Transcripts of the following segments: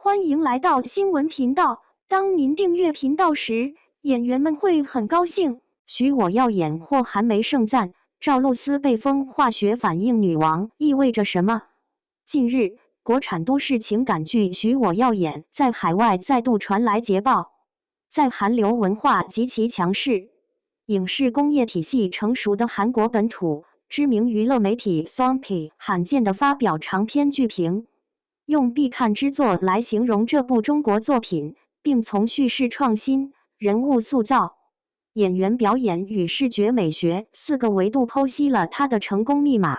欢迎来到新闻频道。当您订阅频道时，演员们会很高兴。许我耀眼获韩媒盛赞，赵露思被封化学反应女王意味着什么？近日，国产都市情感剧《许我耀眼》在海外再度传来捷报。在韩流文化极其强势、影视工业体系成熟的韩国本土，知名娱乐媒体 Sonpy 罕见地发表长篇剧评，用必看之作来形容这部中国作品，并从叙事创新、人物塑造、演员表演与视觉美学4个维度剖析了它的成功密码。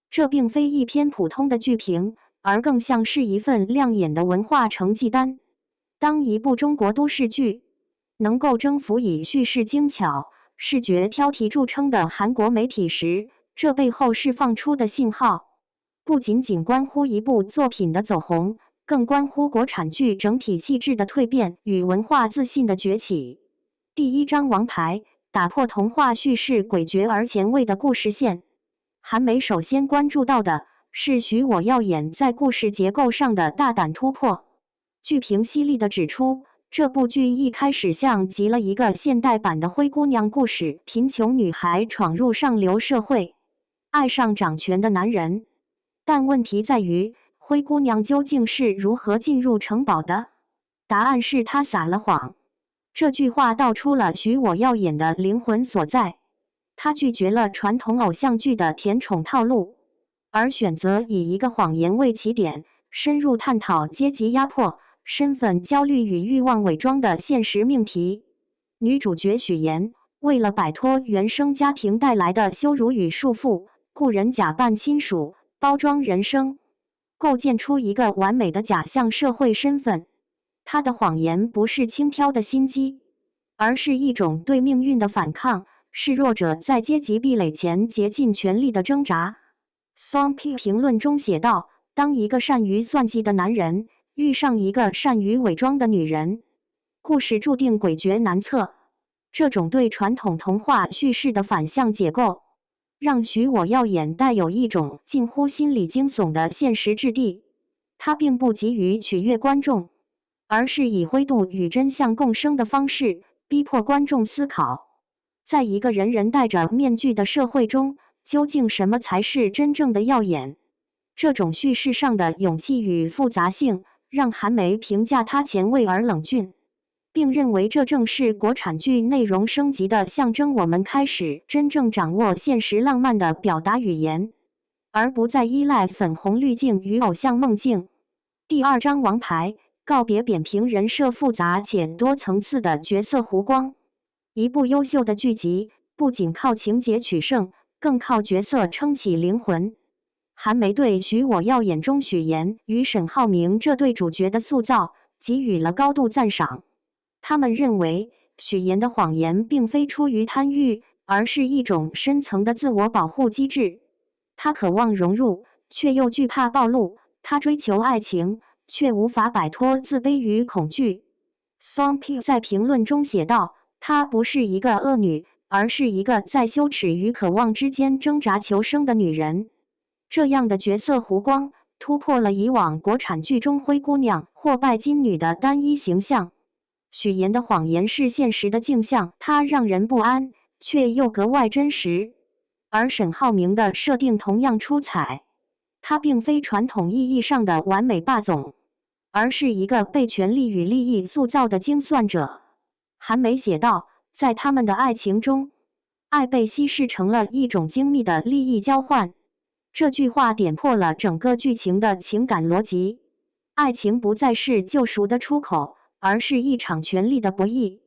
这并非一篇普通的剧评，而更像是一份亮眼的文化成绩单。当一部中国都市剧能够征服以叙事精巧、视觉挑剔著称的韩国媒体时，这背后释放出的信号，不仅仅关乎一部作品的走红，更关乎国产剧整体气质的蜕变与文化自信的崛起。第一张王牌，打破童话叙事诡谲而前卫的故事线。韩媒首先关注到的是许我耀眼在故事结构上的大胆突破。剧评犀利地指出，这部剧一开始像极了一个现代版的灰姑娘故事，贫穷女孩闯入上流社会，爱上掌权的男人。但问题在于，灰姑娘究竟是如何进入城堡的？答案是她撒了谎。这句话道出了许我耀眼的灵魂所在。她拒绝了传统偶像剧的甜宠套路，而选择以一个谎言为起点，深入探讨阶级压迫、身份焦虑与欲望伪装的现实命题。女主角许妍为了摆脱原生家庭带来的羞辱与束缚，雇人假扮亲属，包装人生，构建出一个完美的假象社会身份。她的谎言不是轻佻的心机，而是一种对命运的反抗，是弱者在阶级壁垒前竭尽全力的挣扎。Sonpy 评论中写道：当一个善于算计的男人遇上一个善于伪装的女人，故事注定诡谲难测。这种对传统童话叙事的反向解构，让许我耀眼带有一种近乎心理惊悚的现实质地。它并不急于取悦观众，而是以灰度与真相共生的方式，逼迫观众思考，在一个人人戴着面具的社会中，究竟什么才是真正的耀眼？这种叙事上的勇气与复杂性，让韩媒评价它前卫而冷峻，并认为这正是国产剧内容升级的象征。我们开始真正掌握现实浪漫的表达语言，而不再依赖粉红滤镜与偶像梦境。第二张王牌，告别扁平人设复杂且多层次的角色弧光。一部优秀的剧集，不仅靠情节取胜，更靠角色撑起灵魂。韩媒对许我耀眼中许妍与沈浩明这对主角的塑造给予了高度赞赏。他们认为，许妍的谎言并非出于贪欲，而是一种深层的自我保护机制。她渴望融入，却又惧怕暴露；她追求爱情，却无法摆脱自卑与恐惧。Sonpy 在评论中写道：她不是一个恶女，而是一个在羞耻与渴望之间挣扎求生的女人。这样的角色弧光，突破了以往国产剧中灰姑娘或拜金女的单一形象。许妍的谎言是现实的镜像，它让人不安，却又格外真实。而沈浩明的设定同样出彩，他并非传统意义上的完美霸总，而是一个被权力与利益塑造的精算者。韩媒写道，在他们的爱情中，爱被稀释成了一种精密的利益交换。这句话点破了整个剧情的情感逻辑。爱情不再是救赎的出口，而是一场权力的博弈。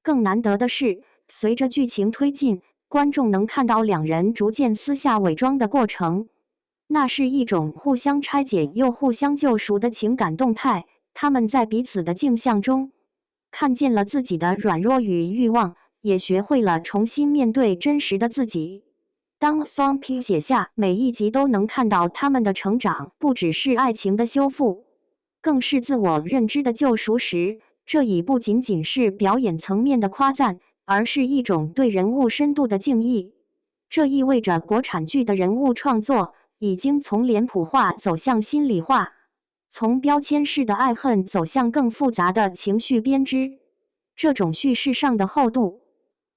更难得的是，随着剧情推进，观众能看到两人逐渐撕下伪装的过程。那是一种互相拆解又互相救赎的情感动态。他们在彼此的镜像中，看见了自己的软弱与欲望，也学会了重新面对真实的自己。当 Sonpy 写下每一集都能看到他们的成长，不只是爱情的修复，更是自我认知的救赎时，这已不仅仅是表演层面的夸赞，而是一种对人物深度的敬意。这意味着国产剧的人物创作已经从脸谱化走向心理化，从标签式的爱恨走向更复杂的情绪编织。这种叙事上的厚度，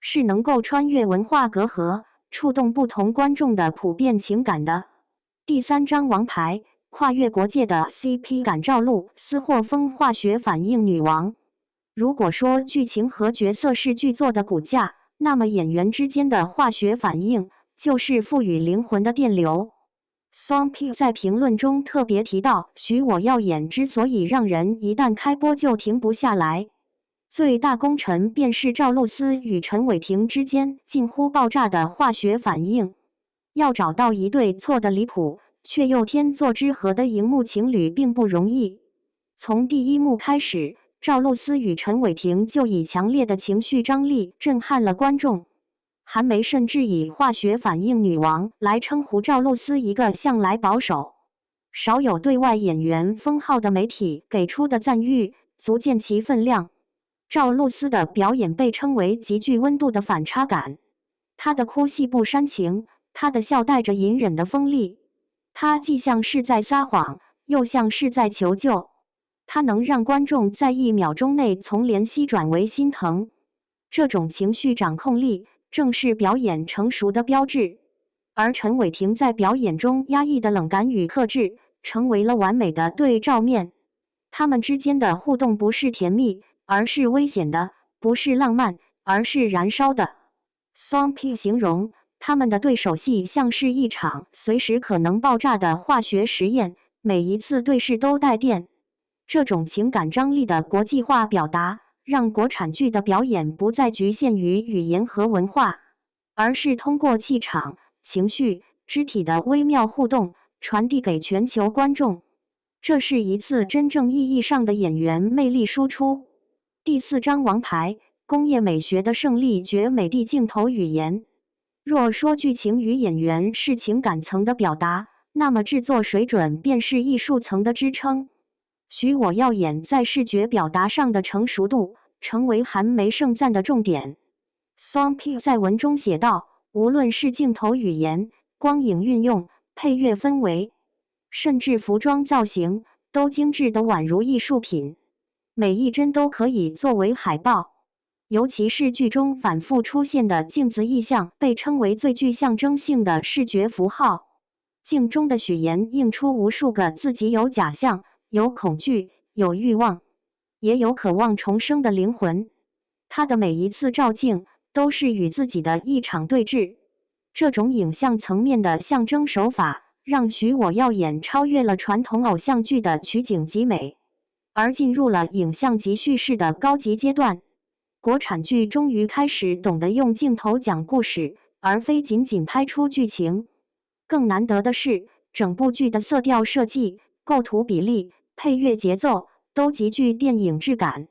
是能够穿越文化隔阂，触动不同观众的普遍情感的。第3章王牌，跨越国界的 CP 感。赵露思霍风化学反应女王。如果说剧情和角色是剧作的骨架，那么演员之间的化学反应就是赋予灵魂的电流。Song P 在评论中特别提到，许我耀眼之所以让人一旦开播就停不下来，最大功臣便是赵露思与陈伟霆之间近乎爆炸的化学反应。要找到一对错的离谱却又天作之合的荧幕情侣并不容易。从第1幕开始，赵露思与陈伟霆就以强烈的情绪张力震撼了观众。韩梅甚至以化学反应女王来称呼赵露思，一个向来保守、少有对外演员封号的媒体给出的赞誉，足见其分量。赵露思的表演被称为极具温度的反差感，她的哭戏不煽情，她的笑带着隐忍的锋利，她既像是在撒谎，又像是在求救，她能让观众在1秒钟内从怜惜转为心疼。这种情绪掌控力正是表演成熟的标志，而陈伟霆在表演中压抑的冷感与克制，成为了完美的对照面。他们之间的互动不是甜蜜，而是危险的；不是浪漫，而是燃烧的。Song P 形容他们的对手戏像是一场随时可能爆炸的化学实验，每一次对视都带电。这种情感张力的国际化表达，让国产剧的表演不再局限于语言和文化，而是通过气场、情绪、肢体的微妙互动，传递给全球观众。这是一次真正意义上的演员魅力输出。第4章王牌，工业美学的胜利绝美的镜头语言。若说剧情与演员是情感层的表达，那么制作水准便是艺术层的支撑。许我耀眼在视觉表达上的成熟度，成为韩梅盛赞的重点。Song P 在文中写道，无论是镜头语言、光影运用、配乐氛围，甚至服装造型，都精致得宛如艺术品，每一帧都可以作为海报。尤其是剧中反复出现的镜子意象，被称为最具象征性的视觉符号。镜中的许妍映出无数个自己，有假象，有恐惧，有欲望，也有渴望重生的灵魂。他的每一次照镜都是与自己的一场对峙。这种影像层面的象征手法，让许我耀眼超越了传统偶像剧的取景极美，而进入了影像级叙事的高级阶段。国产剧终于开始懂得用镜头讲故事，而非仅仅拍出剧情。更难得的是，整部剧的色调设计、构图比例、配乐节奏都极具电影质感。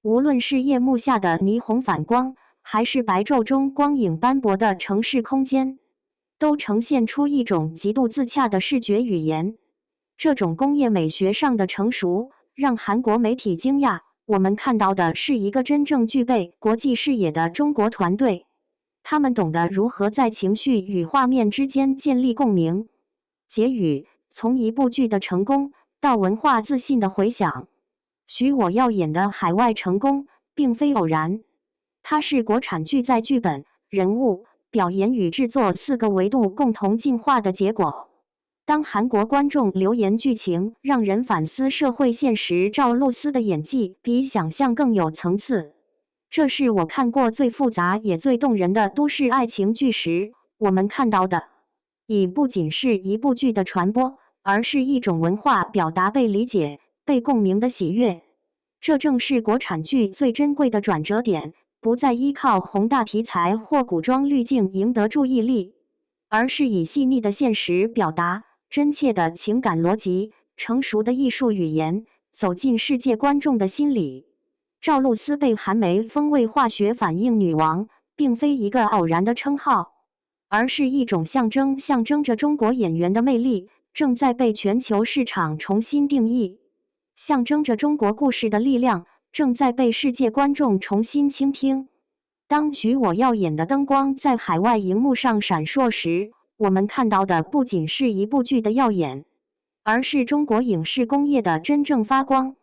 无论是夜幕下的霓虹反光，还是白昼中光影斑驳的城市空间，都呈现出一种极度自洽的视觉语言。这种工业美学上的成熟，让韩国媒体惊讶。我们看到的是一个真正具备国际视野的中国团队，他们懂得如何在情绪与画面之间建立共鸣。结语：从一部剧的成功到文化自信的回响，许我耀眼的海外成功并非偶然，它是国产剧在剧本、人物、表演与制作4个维度共同进化的结果。当韩国观众留言剧情让人反思社会现实，赵露思的演技比想象更有层次。这是我看过最复杂也最动人的都市爱情剧时，我们看到的，已不仅是一部剧的传播，而是一种文化表达被理解、被共鸣的喜悦。这正是国产剧最珍贵的转折点，不再依靠宏大题材或古装滤镜赢得注意力，而是以细腻的现实表达、真切的情感逻辑、成熟的艺术语言，走进世界观众的心里。赵露思被韩梅封为化学反应女王，并非一个偶然的称号，而是一种象征，象征着中国演员的魅力正在被全球市场重新定义，象征着中国故事的力量正在被世界观众重新倾听。当许我耀眼的灯光在海外荧幕上闪烁时，我们看到的不仅是一部剧的耀眼，而是中国影视工业的真正发光。